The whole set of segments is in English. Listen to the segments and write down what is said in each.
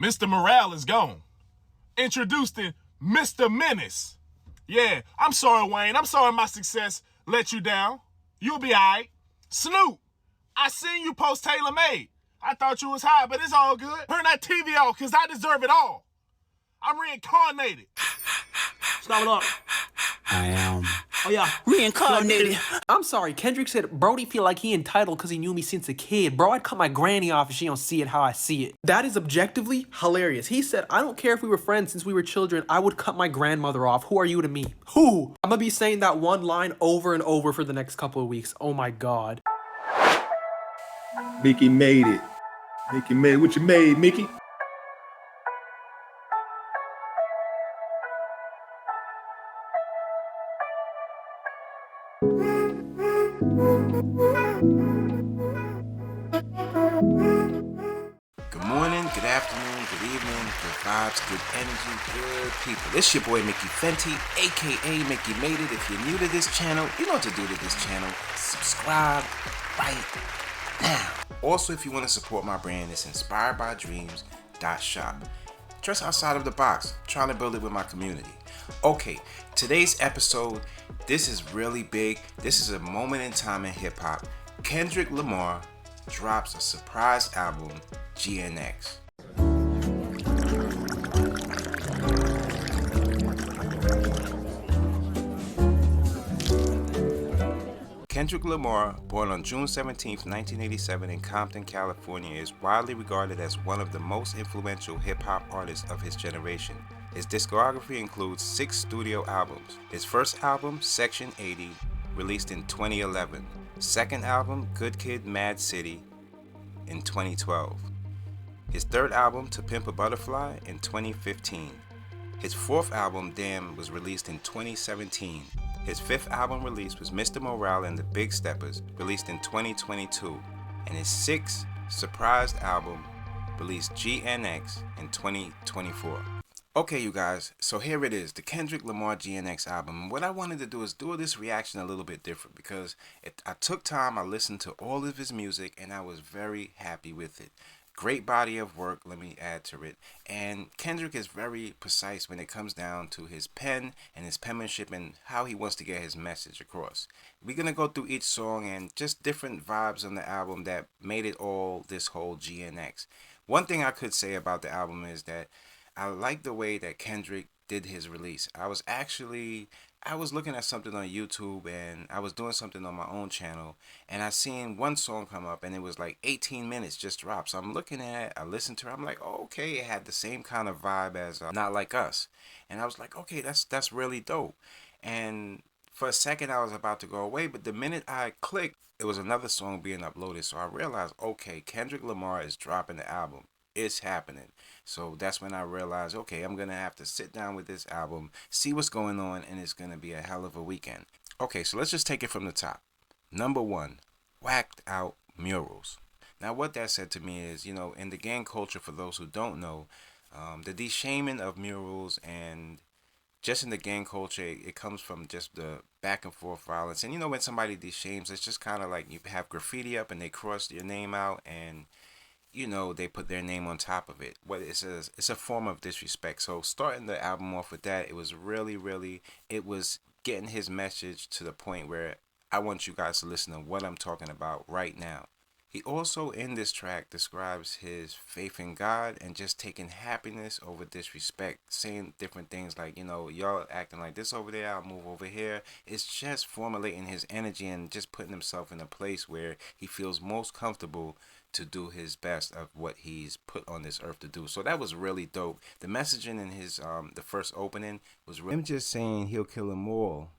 Mr. Morale is gone. Introducing Mr. Menace. Yeah, I'm sorry, Wayne. I'm sorry my success let you down. You'll be alright. Snoop, I seen you post Taylor Made. I thought you was high, but it's all good. Turn that TV off, because I deserve it all. I'm reincarnated. Squabble Up. I am. Oh yeah, Reincarnated. I'm sorry, Kendrick said Brody feel like he entitled because he knew me since a kid. Bro, I'd cut my granny off if she don't see it how I see it. That is objectively hilarious. He said, I don't care if we were friends since we were children, I would cut my grandmother off. Who are you to me? Who? I'm gonna be saying that one line over and over for the next couple of weeks. Oh my god. Mickey made it. Mickey made it. What you made, Mickey? Good morning, good afternoon, good evening, good vibes, good energy, good people. It's your boy Mickey Fenty, aka Mickey Made It. If you're new to this channel, you know what to do to this channel. Subscribe right now. Also, if you want to support my brand, it's inspiredbydreams.shop. Dress outside of the box, trying to build it with my community. Okay, today's episode, this is really big. This is a moment in time in hip hop. Kendrick Lamar drops a surprise album, GNX. Kendrick Lamar, born on June 17, 1987 in Compton, California, is widely regarded as one of the most influential hip-hop artists of his generation. His discography includes 6 studio albums. His first album, Section 80, released in 2011. Second album, Good Kid, Mad City, in 2012. His third album, To Pimp a Butterfly, in 2015. His fourth album, Damn, was released in 2017. His fifth album release was Mr. Morale and the Big Steppers, released in 2022. And his sixth surprised album, released GNX in 2024. Okay, you guys, so here it is, the Kendrick Lamar GNX album. What I wanted to do is do this reaction a little bit different because I took time, I listened to all of his music, and I was very happy with it. Great body of work, let me add to it. And Kendrick is very precise when it comes down to his pen and his penmanship and how he wants to get his message across. We're going to go through each song and just different vibes on the album that made it all this whole GNX. One thing I could say about the album is that I like the way that Kendrick did his release. I was looking at something on YouTube and I was doing something on my own channel and I seen one song come up and it was like 18 minutes just dropped. So I'm looking at it, I listened to it, I'm like, oh, okay, it had the same kind of vibe as Not Like Us. And I was like, okay, that's really dope. And for a second I was about to go away, but the minute I clicked, it was another song being uploaded. So I realized, okay, Kendrick Lamar is dropping the album. It's happening. So that's when I realized, okay, I'm gonna have to sit down with this album, see what's going on, and it's gonna be a hell of a weekend. Okay, so let's just take it from the top. Number 1, Wacced Out Murals. Now what that said to me is, you know, in the gang culture, for those who don't know, the de-shaming of murals, and just in the gang culture, it comes from just the back and forth violence. And you know, when somebody de-shames, it's just kind of like you have graffiti up and they cross your name out and you know, they put their name on top of it. What it says, it's a form of disrespect. So starting the album off with that, it was really, it was getting his message to the point where I want you guys to listen to what I'm talking about right now. He also in this track describes his faith in God and just taking happiness over disrespect, saying different things like, you know, y'all acting like this over there, I'll move over here. It's just formulating his energy and just putting himself in a place where he feels most comfortable to do his best of what he's put on this earth to do. So that was really dope. The messaging in his the first opening was him just saying he'll kill them all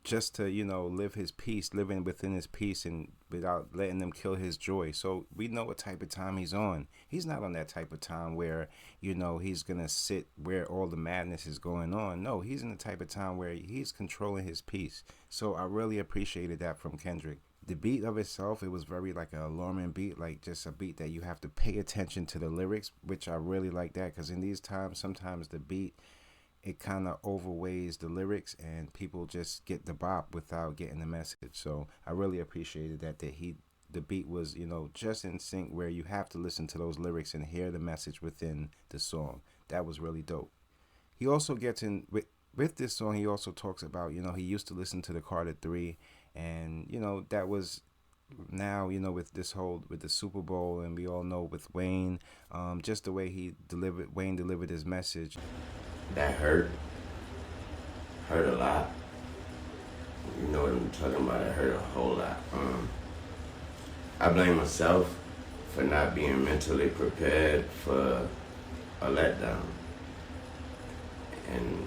just to, you know, live his peace, living within his peace and without letting them kill his joy. So we know what type of time he's on. He's not on that type of time where, you know, he's gonna sit where all the madness is going on. No, he's in the type of time where he's controlling his peace. So I really appreciated that from Kendrick. The beat of itself, it was very like an alarming beat, like just a beat that you have to pay attention to the lyrics, which I really like that, because in these times, sometimes the beat, it kind of overweighs the lyrics and people just get the bop without getting the message. So I really appreciated that he the beat was, you know, just in sync where you have to listen to those lyrics and hear the message within the song. That was really dope. He also gets in with this song. He also talks about, you know, he used to listen to the Carter 3, and you know that was now, you know, with this whole with the Super Bowl, and we all know with Wayne, just the way Wayne delivered his message. That hurt a lot. You know what I'm talking about? It hurt a whole lot. I blame myself for not being mentally prepared for a letdown, and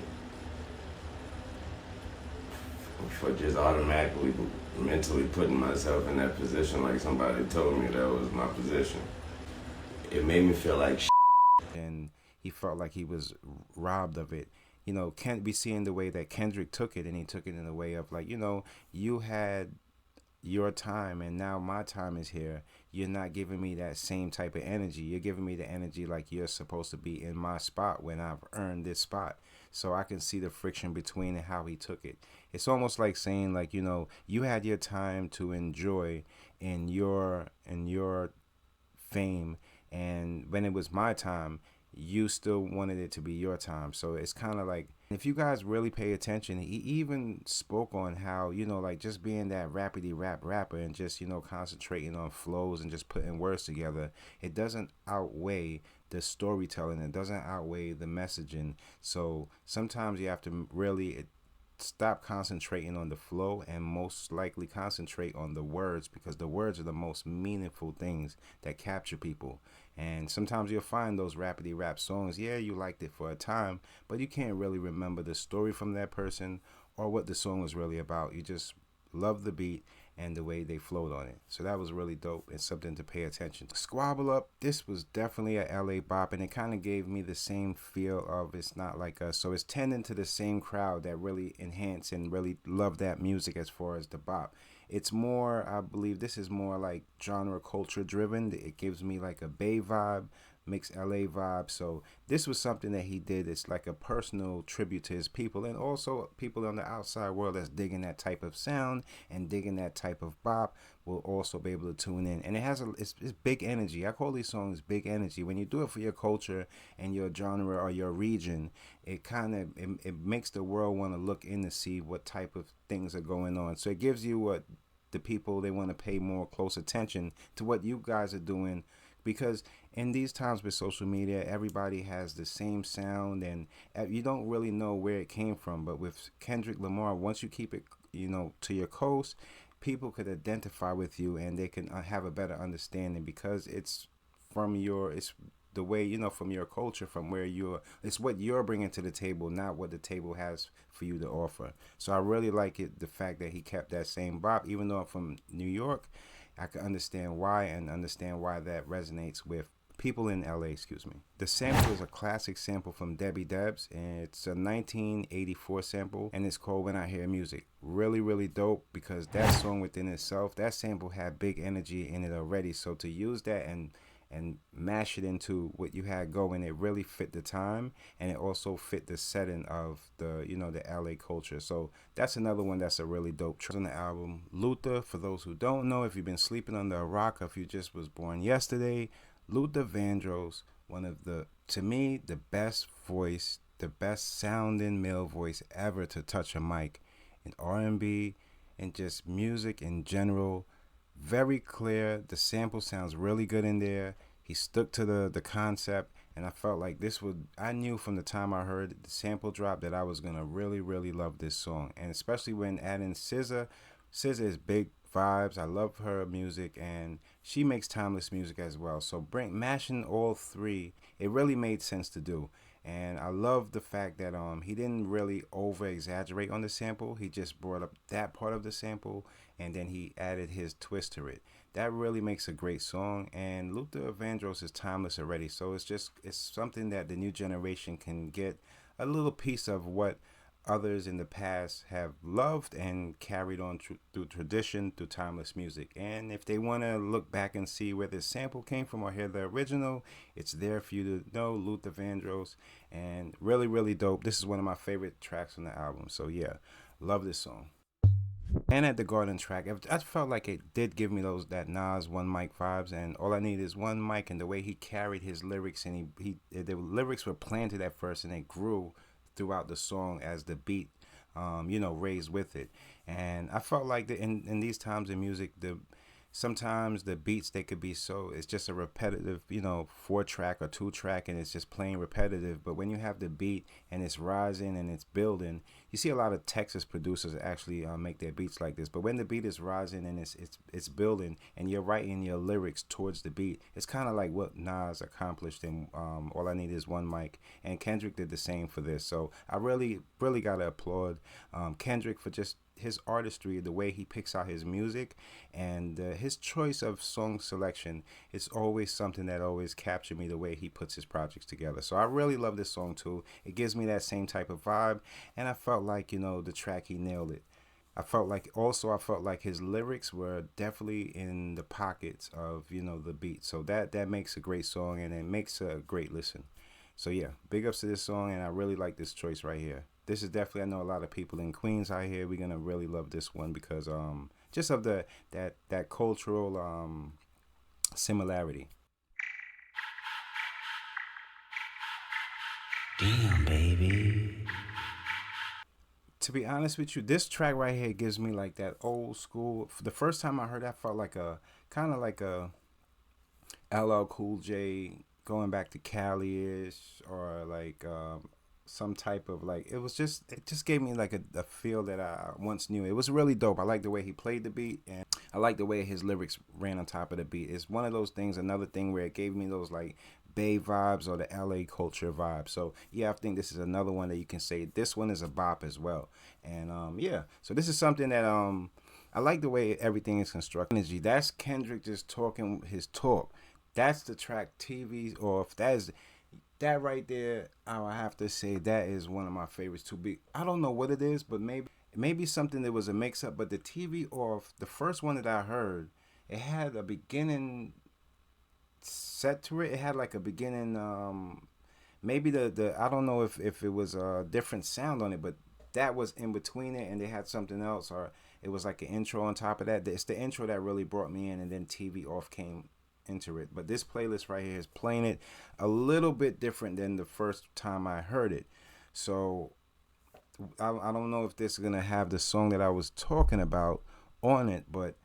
for just automatically mentally putting myself in that position like somebody told me that was my position. It made me feel like and he felt like he was robbed of it. You know, can't be seeing the way that Kendrick took it, and he took it in a way of like, you know, you had your time and now my time is here. You're not giving me that same type of energy. You're giving me the energy like you're supposed to be in my spot when I've earned this spot. So I can see the friction between and how he took it. It's almost like saying, like, you know, you had your time to enjoy in your fame, and when it was my time, you still wanted it to be your time. So it's kind of like, if you guys really pay attention, he even spoke on how, you know, like just being that rapidy rapper and just, you know, concentrating on flows and just putting words together, it doesn't outweigh the storytelling. It doesn't outweigh the messaging. So sometimes you have to really stop concentrating on the flow and most likely concentrate on the words, because the words are the most meaningful things that capture people. And sometimes you'll find those rapidy rap songs, yeah, you liked it for a time, but you can't really remember the story from that person or what the song was really about. You just love the beat and the way they flowed on it. So that was really dope and something to pay attention to. Squabble Up, this was definitely a LA bop, and it kind of gave me the same feel of It's Not Like Us. So it's tending to the same crowd that really enhance and really love that music as far as the bop. It's more, I believe this is more like genre culture driven. It gives me like a Bay vibe, mixed LA vibe. So this was something that he did. It's like a personal tribute to his people, and also people on the outside world that's digging that type of sound and digging that type of bop will also be able to tune in. And it has it's big energy. I call these songs big energy. When you do it for your culture and your genre or your region, it kind of it makes the world want to look in to see what type of things are going on. So it gives you what the people, they want to pay more close attention to what you guys are doing, because in these times with social media, everybody has the same sound and you don't really know where it came from. But with Kendrick Lamar, once you keep it, you know, to your coast, people could identify with you and they can have a better understanding, because it's from it's the way, you know, from your culture, from where it's what you're bringing to the table, not what the table has for you to offer. So I really like it, the fact that he kept that same bop. Even though I'm from New York, I can understand why, and understand why that resonates with people in LA, excuse me. The sample is a classic sample from Debbie Debs, and it's a 1984 sample, and it's called When I Hear Music. Really, really dope, because that song within itself, that sample had big energy in it already. So to use that and mash it into what you had going, it really fit the time, and it also fit the setting of the, you know, the LA culture. So that's another one that's a really dope track on the album. Luther, for those who don't know, if you've been sleeping under a rock, or if you just was born yesterday, Luther Vandross, one of the, to me, the best voice, the best sounding male voice ever to touch a mic in R&B and just music in general. Very clear. The sample sounds really good in there. He stuck to the concept, and I felt like I knew from the time I heard the sample drop that I was gonna really, really love this song. And especially when adding SZA. SZA is big vibes. I love her music, and she makes timeless music as well. So mashing all three, it really made sense to do. And I love the fact that he didn't really over exaggerate on the sample. He just brought up that part of the sample, and then he added his twist to it. That really makes a great song. And Luther Vandross is timeless already. So it's something that the new generation can get a little piece of what others in the past have loved and carried on through tradition, through timeless music. And if they want to look back and see where this sample came from or hear the original, it's there for you to know. Luther Vandross, and really, really dope. This is one of my favorite tracks on the album. So yeah, love this song. And at the Garden track, I felt like it did give me that Nas one mic vibes, and all I need is one mic, and the way he carried his lyrics, and the lyrics were planted at first, and they grew throughout the song as the beat, raised with it. And I felt like that in these times in music, sometimes the beats, they could be it's just a repetitive, 4-track or 2-track, and it's just plain repetitive. But when you have the beat and it's rising and it's building, you see a lot of Texas producers actually make their beats like this. But when the beat is rising and it's building, and you're writing your lyrics towards the beat, it's kind of like what Nas accomplished in All I Need Is One Mic, and Kendrick did the same for this. So I really gotta applaud Kendrick for just his artistry, the way he picks out his music, and his choice of song selection is always something that always captured me, the way he puts his projects together. So I really love this song too. It gives me that same type of vibe, and I felt like, the track, he nailed it. I felt like his lyrics were definitely in the pockets of, the beat. So that makes a great song, and it makes a great listen. So yeah, big ups to this song, and I really like this choice right here. This is definitely, I know a lot of people in Queens out here, we're gonna really love this one because just of that cultural similarity. Damn, baby. To be honest with you, this track right here gives me like that old school. The first time I heard it, I felt like a kind of like a LL Cool J going back to Cali-ish, or like some type of like, it just gave me like a feel that I once knew. It was really dope. I like the way he played the beat, and I like the way his lyrics ran on top of the beat. It's one of those things, another thing where it gave me those like Bay vibes or the LA culture vibe. So yeah, I think this is another one that you can say this one is a bop as well. And yeah, so this is something that I like the way everything is constructed. Energy, that's Kendrick just talking his talk. That's the track TV off. That right there, I would have to say that is one of my favorites to be. I don't know what it is, but maybe something that was a mix up. But the TV off, the first one that I heard, it had a beginning set to it. It had like a beginning. Maybe the I don't know if it was a different sound on it, but that was in between it, and they had something else, or it was like an intro on top of that. It's the intro that really brought me in, and then TV off came into it. But this playlist right here is playing it a little bit different than the first time I heard it. So I don't know if this is gonna have the song that I was talking about on it, but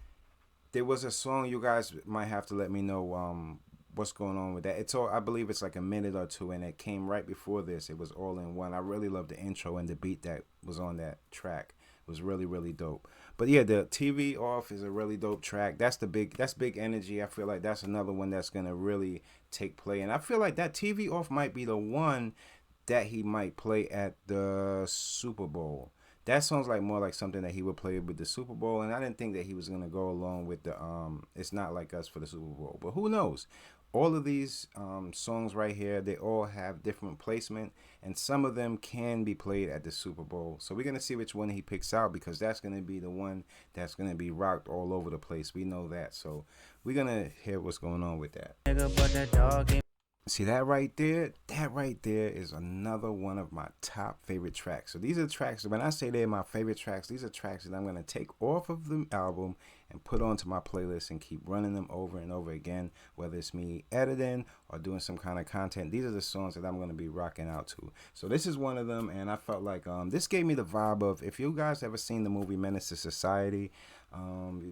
there was a song, you guys might have to let me know what's going on with that. It's all, I believe it's like a minute or two, and it came right before this. It was all in one. I really love the intro, and the beat that was on that track was really dope. But yeah, the TV off is a really dope track. That's big energy. I feel like that's another one that's gonna really take play, and I feel like that TV off might be the one that he might play at the Super Bowl. That sounds like more like something that he would play with the Super Bowl, and I didn't think that he was gonna go along with the It's Not Like Us for the Super Bowl. But who knows? All of these songs right here, they all have different placement, and some of them can be played at the Super Bowl. So we're gonna see which one he picks out, because that's gonna be the one that's gonna be rocked all over the place. We know that. So we're gonna hear what's going on with that. See that right there? That right there is another one of my top favorite tracks. So these are tracks, when I say they're my favorite tracks, these are tracks that I'm going to take off of the album and put onto my playlist and keep running them over and over again, whether it's me editing or doing some kind of content. These are the songs that I'm going to be rocking out to. So this is one of them, and I felt like this gave me the vibe of, if you guys ever seen the movie Menace to Society,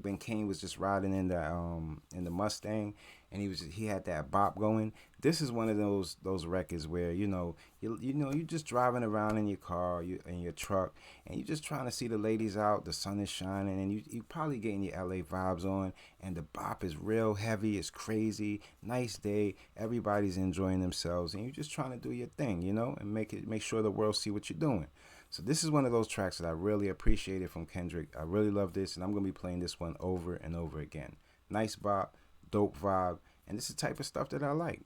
when Kane was just riding in the Mustang, and he had that bop going. This is one of those records where you're just driving around in your car, in your truck, and you're just trying to see the ladies out. The sun is shining, and you probably getting your LA vibes on, and the bop is real heavy. It's crazy. Nice day. Everybody's enjoying themselves, and you're just trying to do your thing, and make sure the world see what you're doing. So this is one of those tracks that I really appreciated from Kendrick. I really love this, and I'm gonna be playing this one over and over again. Nice bop, dope vibe, and this is the type of stuff that I like.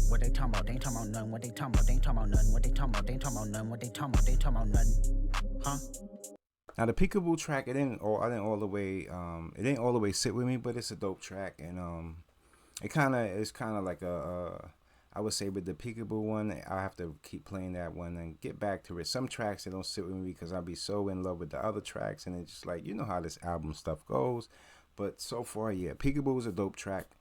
What they talking about? They ain't talking about nothing. What they talking about? They ain't talking about nothing. What they talking about? They ain't talking about nothing. What they talking about? They ain't talking about nothing. Huh? Now the Peekaboo track, it didn't all the way sit with me, but it's a dope track, and it's kind of like a I would say with the Peekaboo one, I have to keep playing that one and get back to it. Some tracks, they don't sit with me because I'll be so in love with the other tracks, and it's just like, you know how this album stuff goes. But so far, yeah, Peekaboo is a dope track.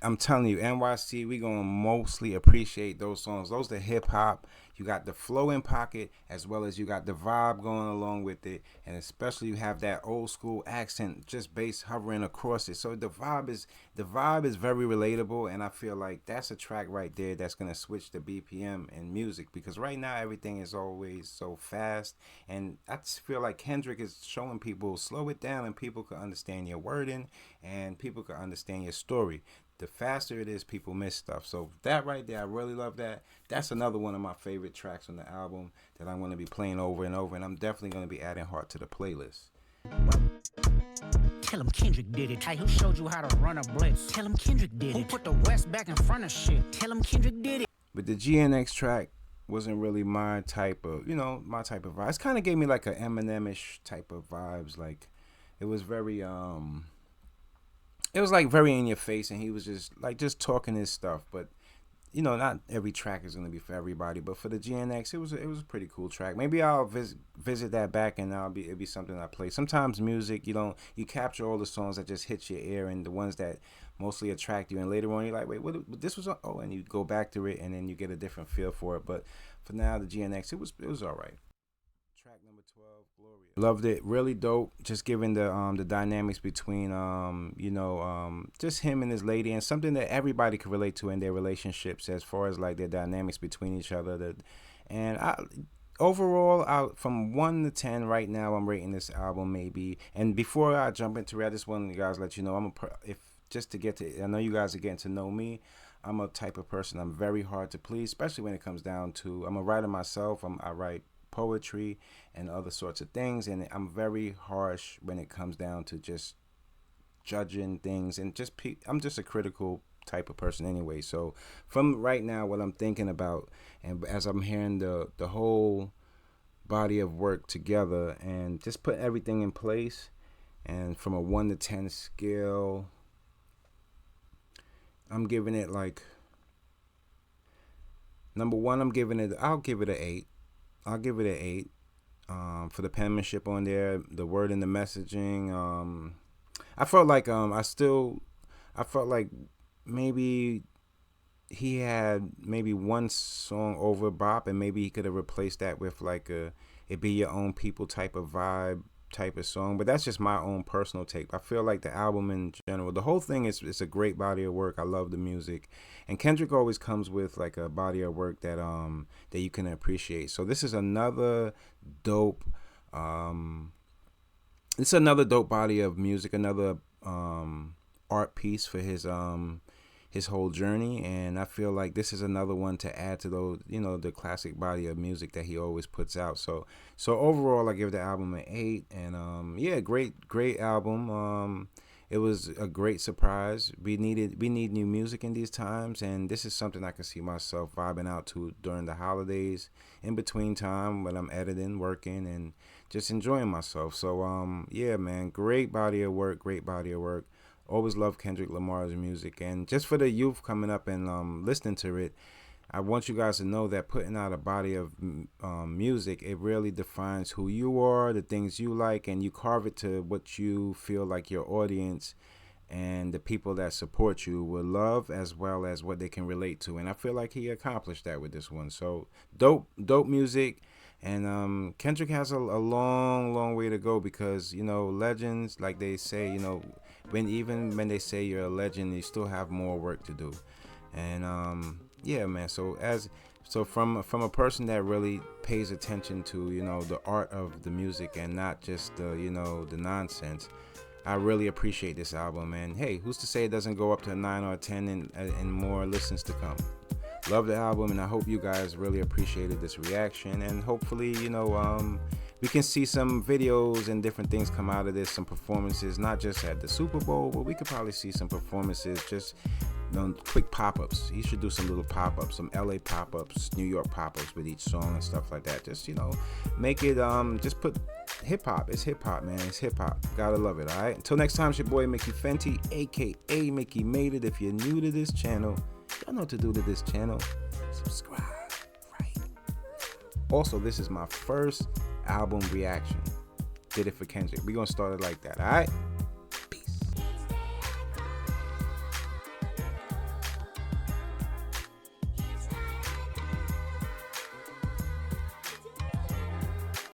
I'm telling you, NYC, we gonna mostly appreciate those songs. Those are hip hop. You got the flow in pocket, as well as you got the vibe going along with it, and especially you have that old school accent, just bass hovering across it. So the vibe is very relatable, and I feel like that's a track right there that's gonna switch the BPM in music, because right now everything is always so fast, and I just feel like Kendrick is showing people slow it down, and people can understand your wording, and people can understand your story. The faster it is, people miss stuff. So that right there, I really love that. That's another one of my favorite tracks on the album that I'm going to be playing over and over, and I'm definitely going to be adding Heart to the playlist. Tell him Kendrick did it. Hey, who showed you how to run a blitz? Tell him Kendrick did it. Who put the West back in front of shit? Tell him Kendrick did it. But the GNX track wasn't really my type of vibe. It kind of gave me like a Eminem-ish type of vibes. Like, it was very it was like very in your face, and he was just talking his stuff. But you know, not every track is gonna be for everybody. But for the GNX, it was a pretty cool track. Maybe I'll visit that back, and it'll be something I play. Sometimes music, you capture all the songs that just hit your ear, and the ones that mostly attract you, and later on you're like, wait, what this was? Oh, and you go back to it, and then you get a different feel for it. But for now, the GNX, it was all right. Track number 12, Gloria. Loved it, really dope. Just giving the dynamics between just him and his lady, and something that everybody could relate to in their relationships, as far as like their dynamics between each other. Overall, from 1 to 10 right now, I'm rating this album maybe. And before I jump into it, I just want you guys to let you know, I know you guys are getting to know me. I'm a type of person, I'm very hard to please, especially when it comes down to, I'm a writer myself. I write poetry and other sorts of things, and I'm very harsh when it comes down to just judging things, and I'm just a critical type of person anyway. So from right now, what I'm thinking about, and as I'm hearing the whole body of work together, and just put everything in place, and from a 1 to 10 scale, I'm giving it like, number one, I'll give it an 8. I'll give it an 8 for the penmanship on there, the word and the messaging. I felt like maybe he had maybe one song over bop, and maybe he could have replaced that with like it be your own people type of vibe type of song. But that's just my own personal take. I feel like the album in general, the whole thing is a great body of work. I love the music, and Kendrick always comes with like a body of work that you can appreciate. So this is another dope body of music, another art piece for his whole journey, and I feel like this is another one to add to those, the classic body of music that he always puts out. So overall, I give the album an 8, and great album. It was a great surprise. We need new music in these times, and this is something I can see myself vibing out to during the holidays, in between time when I'm editing, working, and just enjoying myself. So yeah, man, great body of work. Always love Kendrick Lamar's music, and just for the youth coming up and listening to it, I want you guys to know that putting out a body of music, it really defines who you are, the things you like, and you carve it to what you feel like your audience and the people that support you will love, as well as what they can relate to. And I feel like he accomplished that with this one. So dope music. And Kendrick has a long way to go, because legends, like they say, when they say you're a legend, you still have more work to do. And yeah, man, so from a person that really pays attention to the art of the music, and not just the nonsense, I really appreciate this album. And hey, who's to say it doesn't go up to a 9 or a 10 and more listens to come. Love the album, and I hope you guys really appreciated this reaction, and hopefully we can see some videos and different things come out of this, some performances, not just at the Super Bowl, but we could probably see some performances, just quick pop-ups. He should do some little pop-ups, some LA pop-ups, New York pop-ups with each song and stuff like that. Just make it just put hip-hop. It's hip-hop, man. It's hip-hop. Gotta love it. All right, until next time, it's your boy Mickey Fenty, aka Mickey Made It. If you're new to this channel, Y'all know what to do to this channel. Subscribe, right? Also, this is my first album reaction. Did it for Kendrick. We're gonna start it like that, alright?